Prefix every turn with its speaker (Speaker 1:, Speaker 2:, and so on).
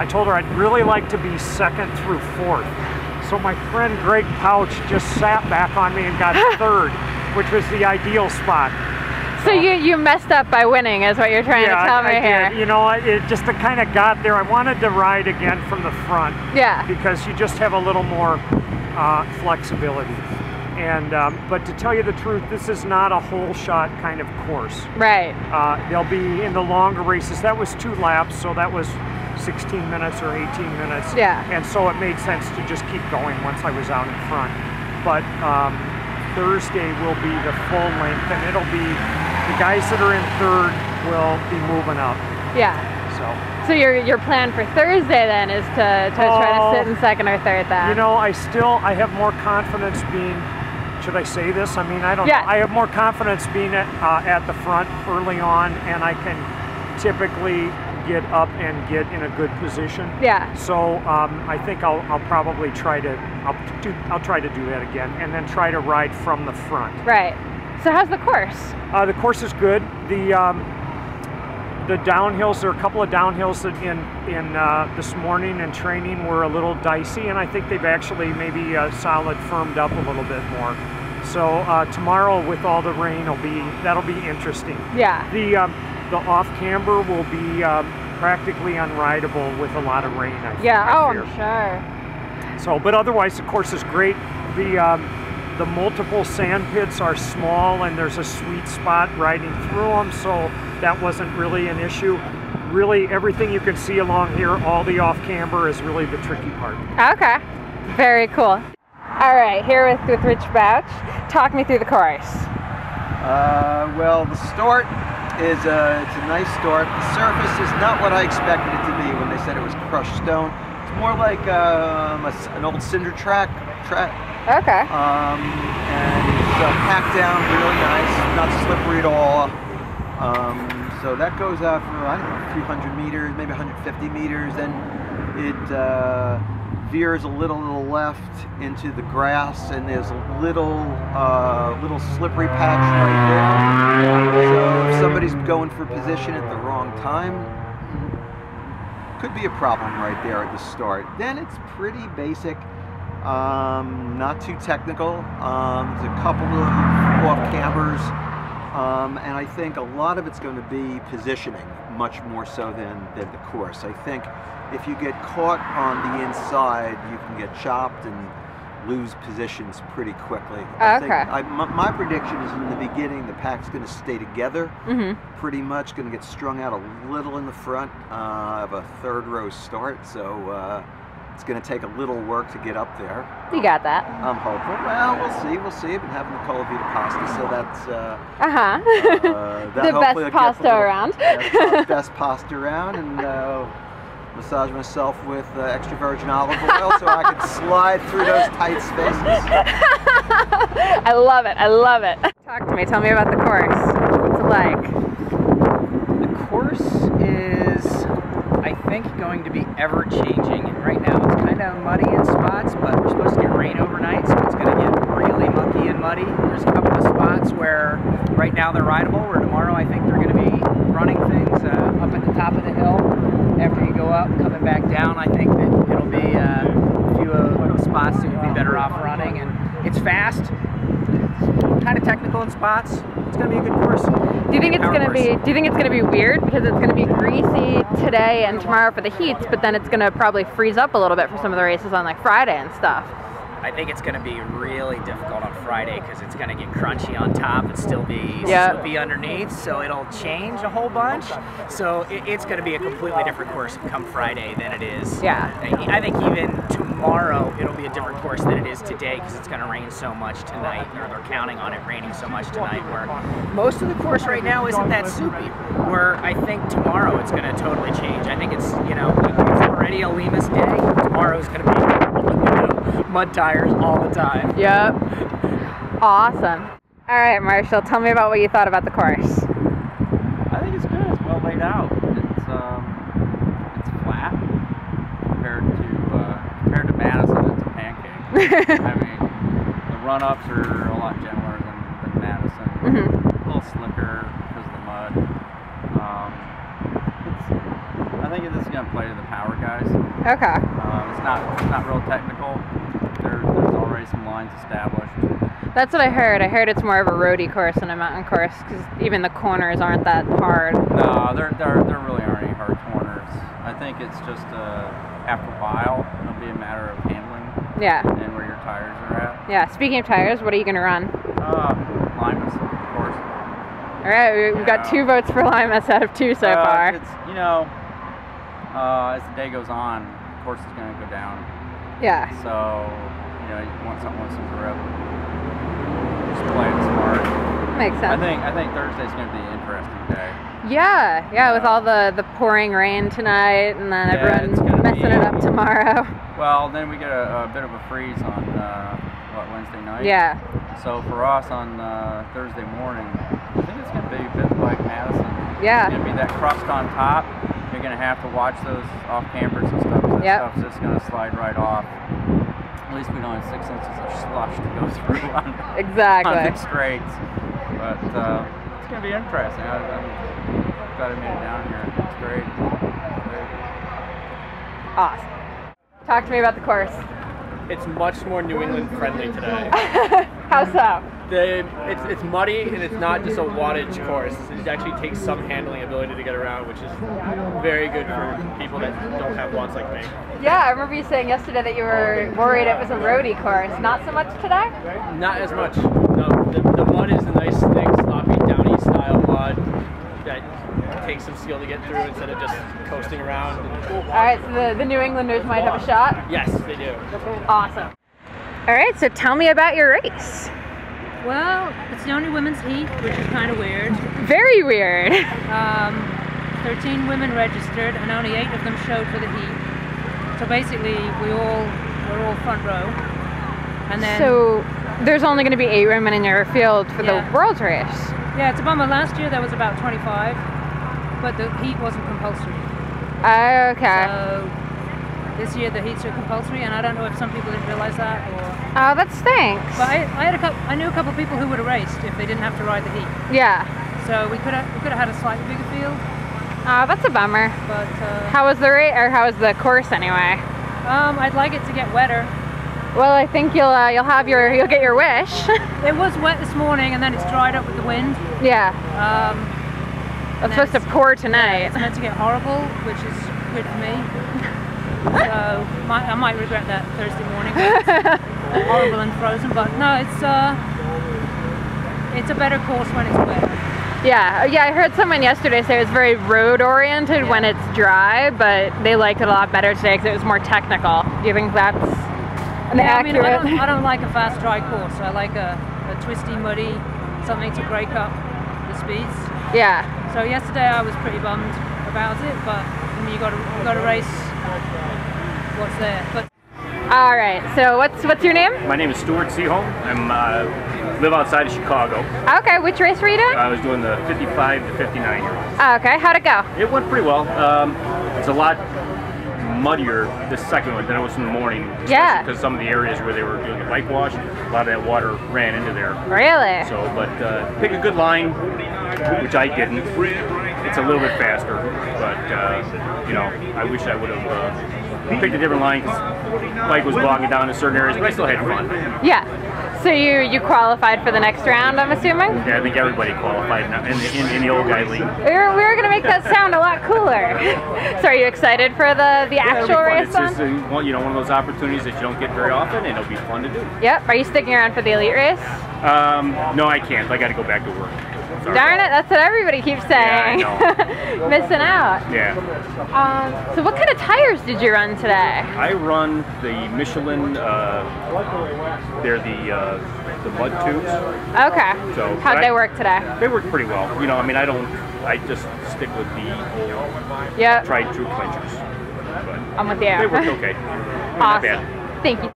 Speaker 1: I told her I'd really like to be second through fourth. So my friend Greg Pouch just sat back on me and got third, which was the ideal spot.
Speaker 2: So you messed up by winning is what you're trying to tell me here.
Speaker 1: You know, it just kind of got there. I wanted to ride again from the front.
Speaker 2: Yeah. Because
Speaker 1: you just have a little more flexibility. And but to tell you the truth, this is not a whole shot kind of course.
Speaker 2: Right.
Speaker 1: They'll be in the longer races. That was 2 laps, so that was 16 minutes or 18 minutes.
Speaker 2: Yeah.
Speaker 1: And so it made sense to just keep going once I was out in front. But Thursday will be the full length, and it'll be the guys that are in third will be moving up.
Speaker 2: Yeah. So your plan for Thursday then is to try to sit in second or third then?
Speaker 1: You know, I have more confidence being, should I say this? I mean, I don't know. I have more confidence being at the front early on, and I can typically get up and get in a good position.
Speaker 2: Yeah.
Speaker 1: So I think I'll probably try to I'll try to do that again, and then try to ride from the front.
Speaker 2: Right. So how's the course?
Speaker 1: The course is good. The downhills, there are a couple of downhills that in this morning in training were a little dicey, and I think they've actually maybe solid firmed up a little bit more. So tomorrow with all the rain, that'll be interesting.
Speaker 2: Yeah.
Speaker 1: The off camber will be practically unrideable with a lot of rain. I fear.
Speaker 2: I'm sure.
Speaker 1: So, but otherwise the course is great. The multiple sand pits are small, and there's a sweet spot riding through them, so that wasn't really an issue. Really, everything you can see along here, all the off camber, is really the tricky part.
Speaker 2: Okay, very cool. All right, here with Rich Bouch. Talk me through the course.
Speaker 3: Well, the start is it's a nice start. The surface is not what I expected it to be when they said it was crushed stone. It's more like an old cinder track.
Speaker 2: Okay.
Speaker 3: And it's packed down really nice, not slippery at all. So that goes out for, I don't know, a few hundred meters, maybe 150 meters. Then it veers a little to the left into the grass, and there's a little slippery patch right there. So if somebody's going for position at the wrong time, could be a problem right there at the start. Then it's pretty basic. Not too technical. There's a couple of off cambers, and I think a lot of it's going to be positioning, much more so than the course. I think if you get caught on the inside, you can get chopped and lose positions pretty quickly. My prediction is in the beginning the pack's going to stay together, pretty much going to get strung out a little in the front of a third row start. So. It's going to take a little work to get up there.
Speaker 2: You got that.
Speaker 3: I'm hopeful. Well, we'll see. I've been having the Colavita pasta, so that's
Speaker 2: the best pasta around.
Speaker 3: Best pasta around, and massage myself with extra virgin olive oil so I can slide through those tight spaces.
Speaker 2: I love it. I love it. Talk to me. Tell me about the course. What's it like?
Speaker 4: The course is, I think, going to be ever-changing. Right now it's kind of muddy in spots, but we're supposed to get rain overnight, so it's going to get really mucky and muddy. There's a couple of spots where right now they're rideable, where tomorrow I think they're going to be running things up at the top of the hill. After you go up, coming back down, I think that it'll be a few spots that you'll be better off running. And it's fast, kind of technical in spots. It's going to be a good course.
Speaker 2: Do you think it's going to be weird because it's going to be greasy today and tomorrow for the heats, but then it's going to probably freeze up a little bit for some of the races on like Friday and stuff?
Speaker 4: I think it's going to be really difficult on Friday because it's going to get crunchy on top and still be underneath, so it'll change a whole bunch. So it's going to be a completely different course come Friday than it is.
Speaker 2: Yeah.
Speaker 4: I think even tomorrow it'll be a different course than it is today because it's going to rain so much tonight, or they're counting on it raining so much tonight, where most of the course right now isn't that soupy, where I think tomorrow it's going to totally change. I think it's, it's already a Lima's day. Tomorrow's going to be mud tires all the time.
Speaker 2: Yep. Awesome. All right, Marshall, tell me about what you thought about the course.
Speaker 5: I think it's good. It's well laid out. It's flat compared to Madison. It's a pancake. I mean, the run-ups are a lot gentler than Madison. A little slicker because of the mud. I think this is going to play to the power guys.
Speaker 2: Okay.
Speaker 5: It's not real technical. There's already some lines established.
Speaker 2: That's what I heard. I heard it's more of a roadie course than a mountain course because even the corners aren't that hard.
Speaker 5: No, there really aren't any hard corners. I think it's just after a while, it'll be a matter of handling.
Speaker 2: Yeah.
Speaker 5: And where your tires are at.
Speaker 2: Yeah. Speaking of tires, what are you going to run?
Speaker 5: Limas, of course.
Speaker 2: All right, we've got 2 votes for Limas out of 2 so far.
Speaker 5: It's, you know, as the day goes on, the course is going to go down.
Speaker 2: Yeah.
Speaker 5: So, you know, you want something with some grip. Just play it smart.
Speaker 2: Makes sense.
Speaker 5: I think Thursday's going to be an interesting day.
Speaker 2: Yeah, with all the pouring rain tonight, and then everyone's messing it up tomorrow.
Speaker 5: Well, then we get a bit of a freeze on Wednesday night.
Speaker 2: Yeah.
Speaker 5: So for us on Thursday morning, I think it's going to be a bit like Madison.
Speaker 2: Yeah.
Speaker 5: It's going to be that crust on top. You're going to have to watch those off campers and stuff. That stuff's just going to slide right off. At least we don't have 6 inches of slush to go through on the straights. But it's going to be interesting. I'm glad I made it down here. It's great.
Speaker 2: Awesome. Talk to me about the course.
Speaker 6: It's much more New England friendly today.
Speaker 2: How so?
Speaker 6: It's muddy and it's not just a wattage course. It actually takes some handling ability to get around, which is very good for people that don't have watts like me.
Speaker 2: Yeah, I remember you saying yesterday that you were worried it was a roadie course. Not so much today?
Speaker 6: Not as much. No, the mud is a nice, thick, sloppy, downy style mud that takes some skill to get through instead of just coasting around.
Speaker 2: Alright, so the New Englanders might have a shot?
Speaker 6: Yes, they do.
Speaker 2: Awesome. Alright, so tell me about your race.
Speaker 7: Well, it's the only women's heat, which is kind of weird.
Speaker 2: Very weird.
Speaker 7: 13 women registered and only 8 of them showed for the heat. So basically, we're all front row. And then,
Speaker 2: so there's only going to be 8 women in your field for the World's race.
Speaker 7: Yeah, it's a bummer. Last year there was about 25, but the heat wasn't compulsory.
Speaker 2: Okay.
Speaker 7: So this year the heats are compulsory, and I don't know if some people didn't realize that or.
Speaker 2: Oh, that stinks.
Speaker 7: But I knew a couple of people who would have raced if they didn't have to ride the heat.
Speaker 2: Yeah.
Speaker 7: So we could have had a slightly bigger field.
Speaker 2: Oh, that's a bummer.
Speaker 7: But
Speaker 2: how was the race, or how was the course anyway?
Speaker 7: I'd like it to get wetter.
Speaker 2: Well, I think you'll get your wish.
Speaker 7: It was wet this morning, and then it's dried up with the wind.
Speaker 2: Yeah. It's supposed to pour tonight.
Speaker 7: Yeah, it's meant to get horrible, which is good for me. So I might regret that Thursday morning. It's horrible and frozen, but no, it's a better course when it's wet.
Speaker 2: Yeah, I heard someone yesterday say it's very road oriented when it's dry, but they liked it a lot better today because it was more technical. Do you think that's accurate?
Speaker 7: I mean, I don't like a fast dry course. I like a twisty, muddy, something to break up the speeds.
Speaker 2: Yeah.
Speaker 7: So yesterday I was pretty bummed about it, but I mean, you got to race what's there. But
Speaker 2: all right. So what's your name?
Speaker 8: My name is Stuart Seaholm. I live outside of Chicago.
Speaker 2: Okay. Which race were you doing?
Speaker 8: I was doing the 55 to 59 year olds.
Speaker 2: Okay. How'd it go?
Speaker 8: It went pretty well. It's a lot muddier this second one than it was in the morning.
Speaker 2: Yeah.
Speaker 8: Because some of the areas where they were doing the bike wash, a lot of that water ran into there.
Speaker 2: Really?
Speaker 8: So, but pick a good line, which I didn't. It's a little bit faster, but you know, I wish I would have picked a different line because the bike was bogging down in certain areas, but I still had fun.
Speaker 2: Yeah. So you qualified for the next round, I'm assuming?
Speaker 8: Yeah, I think everybody qualified now in the old guy league.
Speaker 2: We were gonna make that sound a lot cooler. So are you excited for the actual race?
Speaker 8: It's just you know, one of those opportunities that you don't get very often, and it'll be fun to do.
Speaker 2: Yep. Are you sticking around for the elite race?
Speaker 8: No, I can't. I got to go back to work. Sorry.
Speaker 2: Darn it, that's what everybody keeps saying.
Speaker 8: Yeah, I know.
Speaker 2: Missing out.
Speaker 8: Yeah.
Speaker 2: So what kind of tires did you run today?
Speaker 8: I run the Michelin, they're the mud tubes.
Speaker 2: Okay.
Speaker 8: So
Speaker 2: how'd they work today?
Speaker 8: They work pretty well. You know, I mean, I just stick with the tried true clinchers. But
Speaker 2: I'm with you.
Speaker 8: they work okay.
Speaker 2: Awesome.
Speaker 8: Not bad.
Speaker 2: Thank you.